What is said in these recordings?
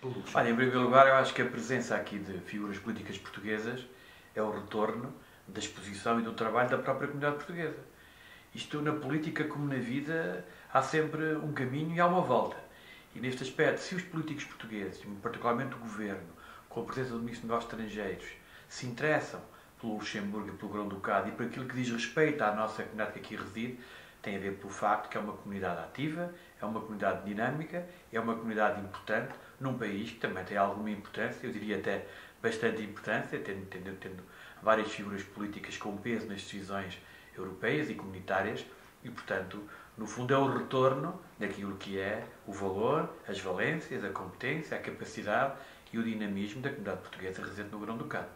Olha, em primeiro lugar, eu acho que a presença aqui de figuras políticas portuguesas é o retorno da exposição e do trabalho da própria comunidade portuguesa. Isto, na política como na vida, há sempre um caminho e há uma volta. E neste aspecto, se os políticos portugueses, particularmente o governo, com a presença do Ministro dos Negócios Estrangeiros, se interessam pelo Luxemburgo e pelo Grão-Ducado e por aquilo que diz respeito à nossa comunidade que aqui reside, tem a ver pelo facto que é uma comunidade ativa, é uma comunidade dinâmica, é uma comunidade importante num país que também tem alguma importância, eu diria até bastante importância, tendo várias figuras políticas com peso nas decisões europeias e comunitárias e, portanto, no fundo é o retorno daquilo que é o valor, as valências, a competência, a capacidade e o dinamismo da comunidade portuguesa residente no Grão-Ducado.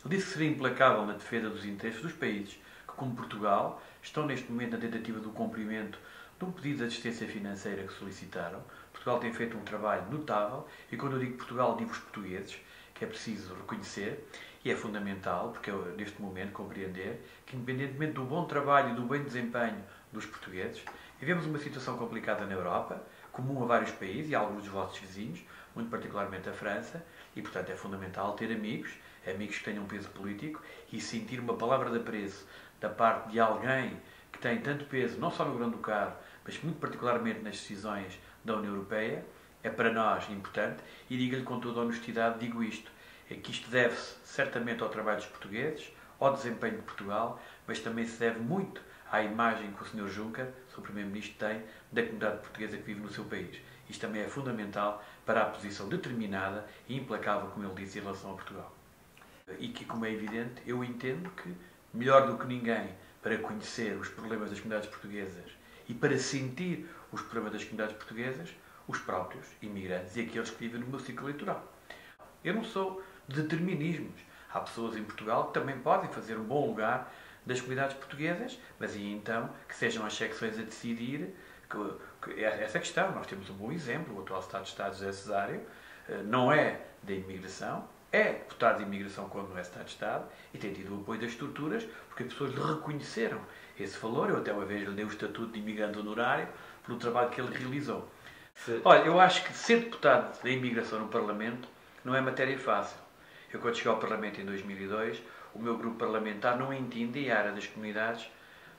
Ele disse que seria implacável na defesa dos interesses dos países que, como Portugal, estão neste momento na tentativa do cumprimento de um pedido de assistência financeira que solicitaram. Portugal tem feito um trabalho notável e, quando eu digo Portugal, digo os portugueses, que é preciso reconhecer e é fundamental, porque neste momento compreender que, independentemente do bom trabalho e do bem desempenho dos portugueses, vivemos uma situação complicada na Europa, comum a vários países e a alguns dos vossos vizinhos, muito particularmente a França, e, portanto, é fundamental ter amigos que tenham peso político e sentir uma palavra de apreço da parte de alguém que tem tanto peso, não só no Grão-Ducado, mas muito particularmente nas decisões da União Europeia, é para nós importante e digo-lhe com toda a honestidade, digo isto, é que isto deve-se certamente ao trabalho dos portugueses, ao desempenho de Portugal, mas também se deve muito à imagem que o Sr. Juncker, o Primeiro-Ministro, tem da comunidade portuguesa que vive no seu país. Isto também é fundamental para a posição determinada e implacável, como ele disse, em relação a Portugal. E que, como é evidente, eu entendo que, melhor do que ninguém, para conhecer os problemas das comunidades portuguesas e para sentir os problemas das comunidades portuguesas, os próprios imigrantes e aqueles que vivem no meu ciclo eleitoral. Eu não sou de determinismos. Há pessoas em Portugal que também podem fazer um bom lugar das comunidades portuguesas, mas e então que sejam as secções a decidir essa questão. Nós temos um bom exemplo, o atual Estado José Cesário não é da imigração, é deputado de imigração quando não é Estado-Estado e tem tido o apoio das estruturas porque as pessoas lhe reconheceram esse valor. Eu até uma vez lhe dei o estatuto de imigrante honorário pelo trabalho que ele realizou. Olha, eu acho que ser deputado da imigração no Parlamento não é matéria fácil. Eu, quando cheguei ao Parlamento em 2002, o meu grupo parlamentar não entendia a área das comunidades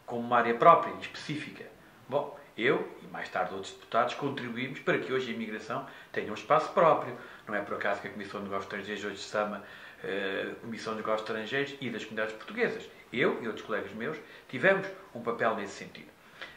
como uma área própria, específica. Bom, eu e mais tarde outros deputados contribuímos para que hoje a imigração tenha um espaço próprio. Não é por acaso que a Comissão de Negócios Estrangeiros hoje se chama Comissão de Negócios Estrangeiros e das Comunidades Portuguesas. Eu e outros colegas meus tivemos um papel nesse sentido.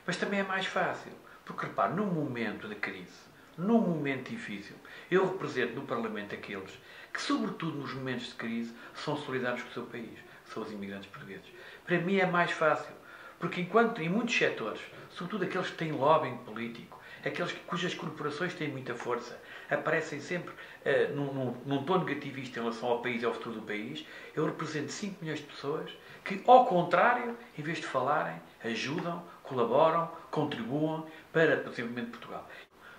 Mas também é mais fácil, porque repare, num momento de crise, num momento difícil, eu represento no Parlamento aqueles que, sobretudo nos momentos de crise, são solidários com o seu país, são os imigrantes portugueses. Para mim é mais fácil, porque enquanto em muitos setores, sobretudo aqueles que têm lobbying político, aqueles cujas corporações têm muita força, aparecem sempre num tom negativista em relação ao país e ao futuro do país, eu represento 5 milhões de pessoas que, ao contrário, em vez de falarem, ajudam, colaboram, contribuam para o desenvolvimento de Portugal.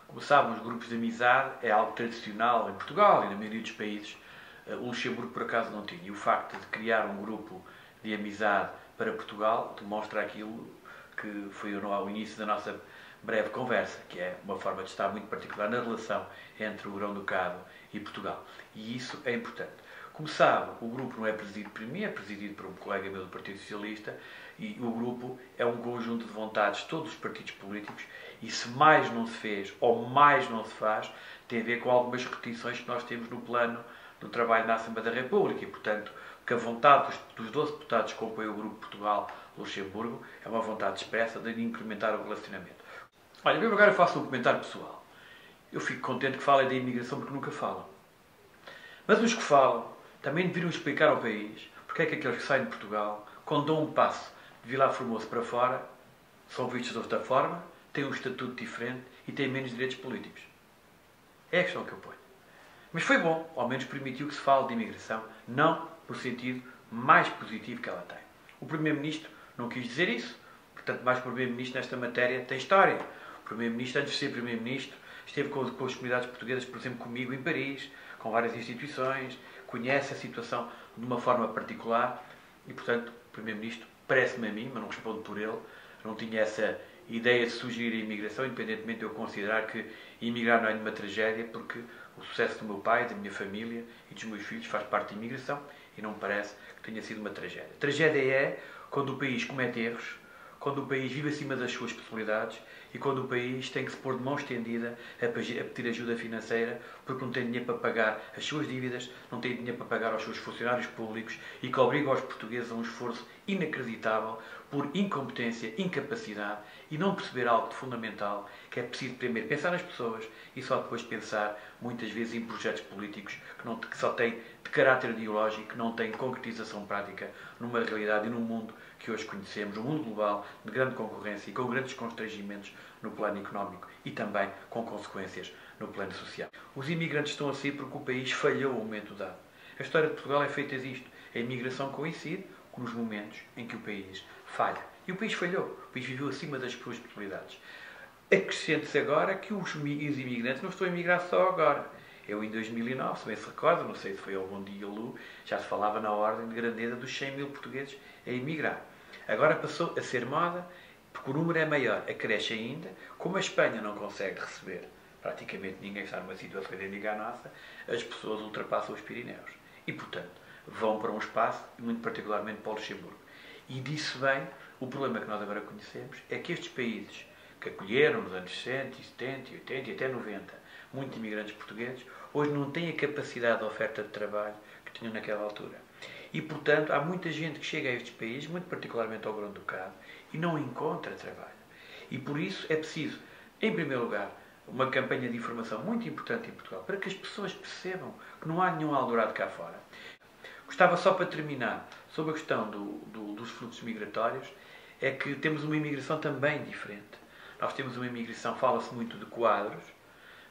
Como sabem, os grupos de amizade é algo tradicional em Portugal e na maioria dos países. O Luxemburgo, por acaso, não tinha. E o facto de criar um grupo de amizade para Portugal demonstra aquilo que foi ao início da nossa breve conversa, que é uma forma de estar muito particular na relação entre o Grão-Ducado e Portugal. E isso é importante. Como sabe, o grupo não é presidido por mim, é presidido por um colega meu do Partido Socialista e o grupo é um conjunto de vontades de todos os partidos políticos e se mais não se fez ou mais não se faz, tem a ver com algumas repetições que nós temos no plano do trabalho na Assembleia da República e, portanto, que a vontade dos 12 deputados que compõem o Grupo Portugal-Luxemburgo é uma vontade expressa de incrementar o relacionamento. Olha, mesmo agora eu faço um comentário pessoal. Eu fico contente que falem da imigração porque nunca falam. Mas os que falam também deveriam explicar ao país porque é que aqueles que saem de Portugal, quando dão um passo de Vilar Formoso para fora, são vistos de outra forma, têm um estatuto diferente e têm menos direitos políticos. É a questão que eu ponho. Mas foi bom, ao menos permitiu que se fale de imigração, não no sentido mais positivo que ela tem. O Primeiro-Ministro não quis dizer isso, portanto, mais que o Primeiro-Ministro nesta matéria tem história. O Primeiro-Ministro, antes de ser Primeiro-Ministro, esteve com as comunidades portuguesas, por exemplo, comigo em Paris, com várias instituições, conhece a situação de uma forma particular e, portanto, o Primeiro-Ministro, parece-me a mim, mas não respondo por ele, não tinha ideia de sugerir a imigração, independentemente de eu considerar que imigrar não é nenhuma tragédia, porque o sucesso do meu pai, da minha família e dos meus filhos faz parte da imigração e não me parece que tenha sido uma tragédia. Tragédia é quando o país comete erros, quando o país vive acima das suas possibilidades e quando o país tem que se pôr de mão estendida a pedir ajuda financeira porque não tem dinheiro para pagar as suas dívidas, não tem dinheiro para pagar aos seus funcionários públicos e que obriga os portugueses a um esforço inacreditável por incompetência, incapacidade e não perceber algo de fundamental, que é preciso primeiro pensar nas pessoas e só depois pensar, muitas vezes, em projetos políticos que só têm de caráter ideológico, que não têm concretização prática numa realidade e num mundo que hoje conhecemos, um mundo global de grande concorrência e com grandes constrangimentos no plano económico e também com consequências no plano social. Os imigrantes estão assim porque o país falhou o momento dado. A história de Portugal é feita disto. A imigração coincide com os momentos em que o país falha. E o país falhou. O país viveu acima das suas possibilidades. Acrescente-se agora que os imigrantes não estão a emigrar só agora. Eu, em 2009, se bem se recorda, não sei se foi ao Bom Dia Lu, já se falava na ordem de grandeza dos 100 mil portugueses a emigrar. Agora passou a ser moda, porque o número é maior, acresce ainda. Como a Espanha não consegue receber, praticamente ninguém está numa situação idêntica à nossa, as pessoas ultrapassam os Pirineus. E, portanto, vão para um espaço, muito particularmente para o Luxemburgo. E disso vem o problema que nós agora conhecemos, é que estes países que acolheram nos anos 60, 70, 80 e até 90 muitos imigrantes portugueses, hoje não têm a capacidade de oferta de trabalho que tinham naquela altura. E, portanto, há muita gente que chega a estes países, muito particularmente ao Grão-Ducado, e não encontra trabalho. E por isso é preciso, em primeiro lugar, uma campanha de informação muito importante em Portugal, para que as pessoas percebam que não há nenhum Eldorado cá fora. Gostava só para terminar, sobre a questão dos fluxos migratórios, é que temos uma imigração também diferente. Nós temos uma imigração, fala-se muito de quadros,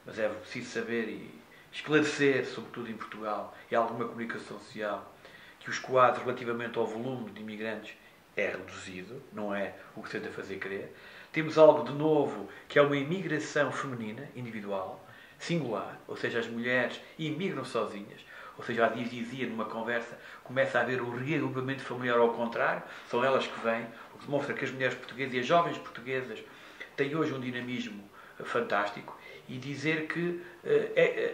mas é preciso saber e esclarecer, sobretudo em Portugal, e alguma comunicação social, que os quadros relativamente ao volume de imigrantes é reduzido, não é o que se tenta fazer crer. Temos algo de novo, que é uma imigração feminina, individual, singular, ou seja, as mulheres imigram sozinhas, ou seja, há dias dizia numa conversa, começa a haver o reagrupamento familiar ao contrário, são elas que vêm, o que demonstra que as mulheres portuguesas e as jovens portuguesas têm hoje um dinamismo fantástico, e dizer que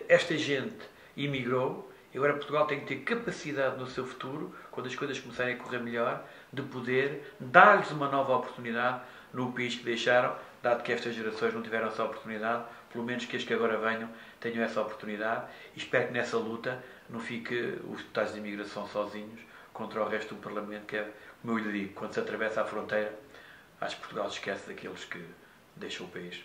esta gente imigrou e agora Portugal tem que ter capacidade no seu futuro, quando as coisas começarem a correr melhor, de poder dar-lhes uma nova oportunidade no país que deixaram, dado que estas gerações não tiveram essa oportunidade, pelo menos que as que agora venham tenham essa oportunidade, e espero que nessa luta não fique os deputados de imigração sozinhos contra o resto do Parlamento, que é, como eu lhe digo, quando se atravessa a fronteira, acho que Portugal esquece daqueles que deixam o país.